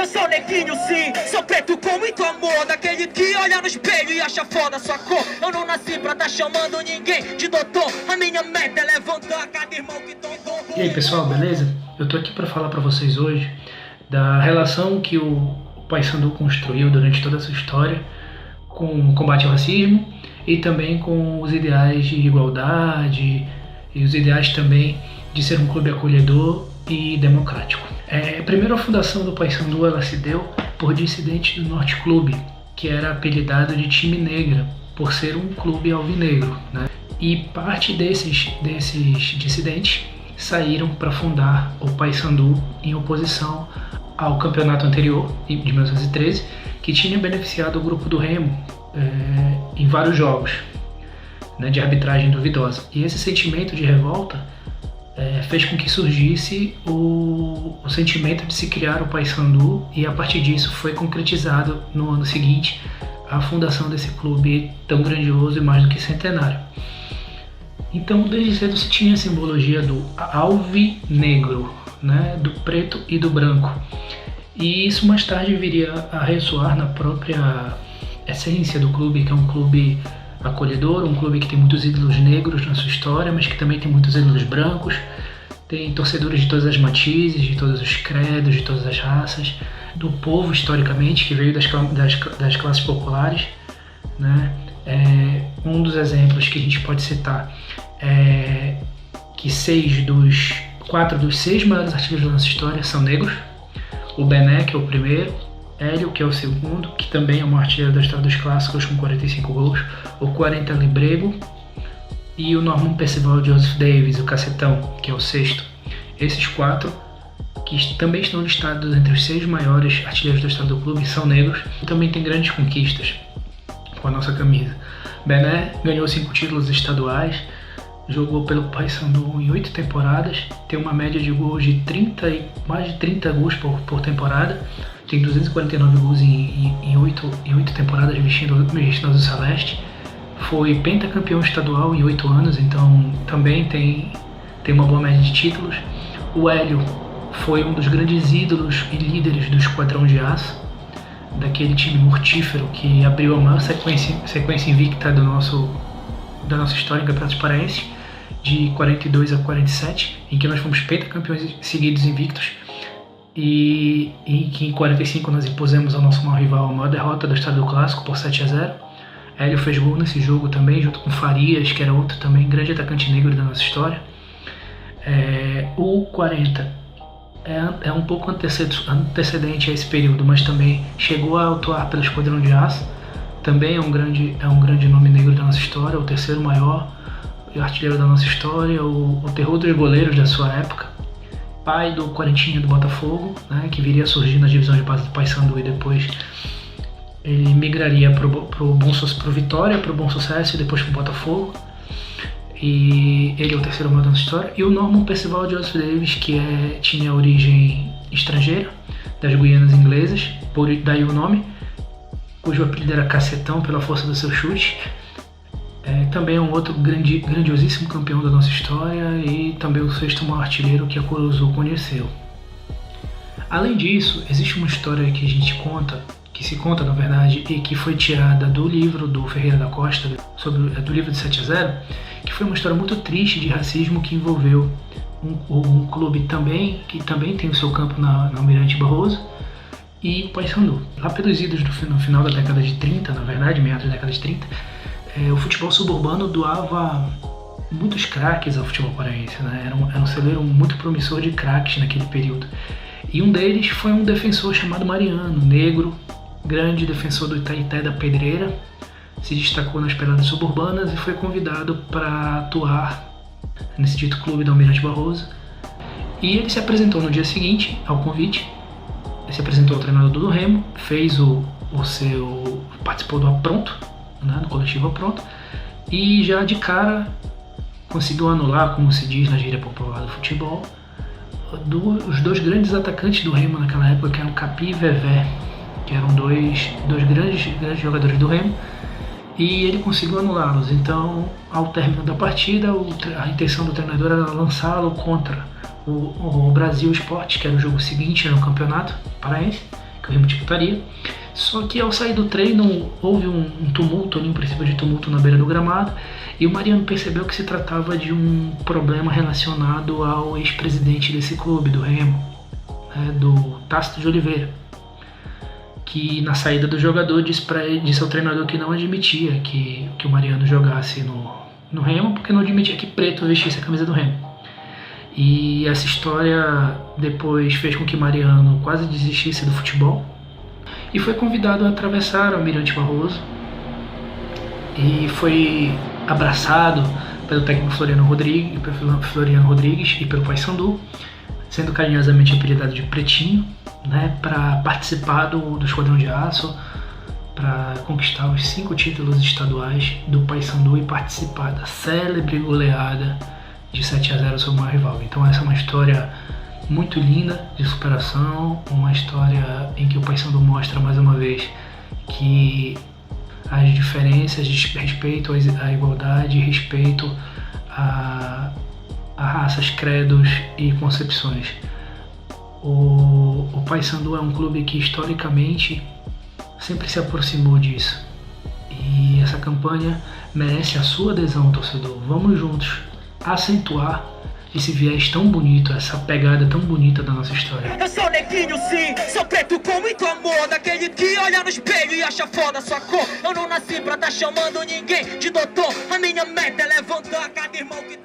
Eu sou neguinho sim, sou preto com muito amor, daquele que olha no espelho e acha foda sua cor. Eu não nasci pra tá chamando ninguém de doutor, a minha meta é levantar cada irmão que tombou. E aí pessoal, beleza? Eu tô aqui para falar para vocês hoje da relação que o Paysandu construiu durante toda a sua história com o combate ao racismo e também com os ideais de igualdade e os ideais também de ser um clube acolhedor e democrático. Primeiro, a fundação do Paysandu ela se deu por dissidentes do Norte Clube, que era apelidado de time negra, por ser um clube alvinegro, né? E parte desses dissidentes saíram para fundar o Paysandu em oposição ao campeonato anterior, de 1913, que tinha beneficiado o grupo do Remo em vários jogos, né, de arbitragem duvidosa. E esse sentimento de revolta fez com que surgisse o sentimento de se criar o Paysandu, e a partir disso foi concretizado no ano seguinte a fundação desse clube tão grandioso e mais do que centenário. Então, desde cedo se tinha a simbologia do alvinegro, né, do preto e do branco. E isso mais tarde viria a ressoar na própria essência do clube, que é um clube acolhedor, um clube que tem muitos ídolos negros na sua história, mas que também tem muitos ídolos brancos, tem torcedores de todas as matizes, de todos os credos, de todas as raças, do povo historicamente, que veio das classes populares, né? Um dos exemplos que a gente pode citar é que 4 dos 6 maiores artilheiros da nossa história são negros. O Bené, que é o primeiro, Hélio, que é o segundo, que também é um artilheiro da história dos clássicos com 45 gols, o 40 Librego, e o Norman Percival Joseph Davis, o Cacetão, que é o sexto. Esses 4, que também estão listados entre os 6 maiores artilheiros da história do clube, são negros e também têm grandes conquistas com a nossa camisa. Bené ganhou 5 títulos estaduais, jogou pelo Paysandu em 8 temporadas, tem uma média de gols de mais de 30 gols por temporada, tem 249 gols em 8 temporadas vestindo o azul celeste, foi pentacampeão estadual em 8 anos, então também tem uma boa média de títulos. O Hélio foi um dos grandes ídolos e líderes do Esquadrão de Aço, daquele time mortífero que abriu a maior sequência invicta da nossa história em campeonatos paraenses, de 42 a 47, em que nós fomos pentacampeões seguidos invictos, e que em 45 nós impusemos ao nosso maior rival a maior derrota da história do clássico por 7-0. Hélio fez gol nesse jogo também, junto com Farias, que era outro também grande atacante negro da nossa história. O 40 é um pouco antecedente a esse período, mas também chegou a atuar pelo Esquadrão de Aço, também é um grande nome negro da nossa história, o terceiro maior artilheiro da nossa história, o terror dos goleiros da sua época, pai do Quarentinha do Botafogo, né, que viria a surgir nas divisões de base do Paysandu, e depois ele migraria para o Vitória, para o Bom Sucesso e depois para o Botafogo. E ele é o terceiro maior da nossa história. E o Norman Percival Joseph Davis, que tinha origem estrangeira, das Guianas Inglesas, daí o nome, cujo apelido era Cacetão pela força do seu chute. Também é um outro grandiosíssimo campeão da nossa história e também o sexto maior artilheiro que a Cor Azul conheceu. Além disso, existe uma história que se conta na verdade, e que foi tirada do livro do Ferreira da Costa, do livro de 7-0, que foi uma história muito triste de racismo que envolveu um clube que também tem o seu campo na Almirante Barroso, e o Paysandu. Lá pelos idos no final da década de 30, na verdade, meados da década de 30, o futebol suburbano doava muitos craques ao futebol paraense, né? Era um celeiro muito promissor de craques naquele período. E um deles foi um defensor chamado Mariano, negro, grande defensor do Itaité da Pedreira, se destacou nas peladas suburbanas e foi convidado para atuar nesse dito clube da Almirante Barroso. E ele se apresentou no dia seguinte ao convite, ele se apresentou ao treinador do Remo, fez participou do Apronto, né, do coletivo Apronto, e já de cara conseguiu anular, como se diz na gíria popular do futebol, os 2 grandes atacantes do Remo naquela época, que eram Capi e Vevé, que eram dois grandes jogadores do Remo, e ele conseguiu anulá-los. Então, ao término da partida, a intenção do treinador era lançá-lo contra o Brasil Esporte, que era o jogo seguinte no campeonato paraense, o Remo disputaria. Só que ao sair do treino houve um tumulto, um princípio de tumulto na beira do gramado, e o Mariano percebeu que se tratava de um problema relacionado ao ex-presidente desse clube, do Remo, né, do Tácito de Oliveira, que na saída do jogador disse ao treinador que não admitia que o Mariano jogasse no Remo, porque não admitia que preto vestisse a camisa do Remo. E essa história depois fez com que Mariano quase desistisse do futebol e foi convidado a atravessar o Almirante Barroso e foi abraçado pelo técnico Floriano Rodrigues e pelo Paysandu, sendo carinhosamente apelidado de Pretinho, né, para participar do Esquadrão de Aço, para conquistar os 5 títulos estaduais do Paysandu e participar da célebre goleada de 7-0 sobre o maior rival. Então essa é uma história muito linda de superação, uma história em que o Paysandu mostra mais uma vez que as diferenças de respeito à igualdade, respeito a raças, credos e concepções. O Paysandu é um clube que historicamente sempre se aproximou disso, e essa campanha merece a sua adesão, torcedor. Vamos juntos acentuar esse viés tão bonito, essa pegada tão bonita da nossa história. Eu sou neguinho sim, sou preto com muito amor, daquele que olha no espelho e acha foda sua cor. Eu não nasci pra tá chamando ninguém de doutor, a minha meta é levantar cada irmão que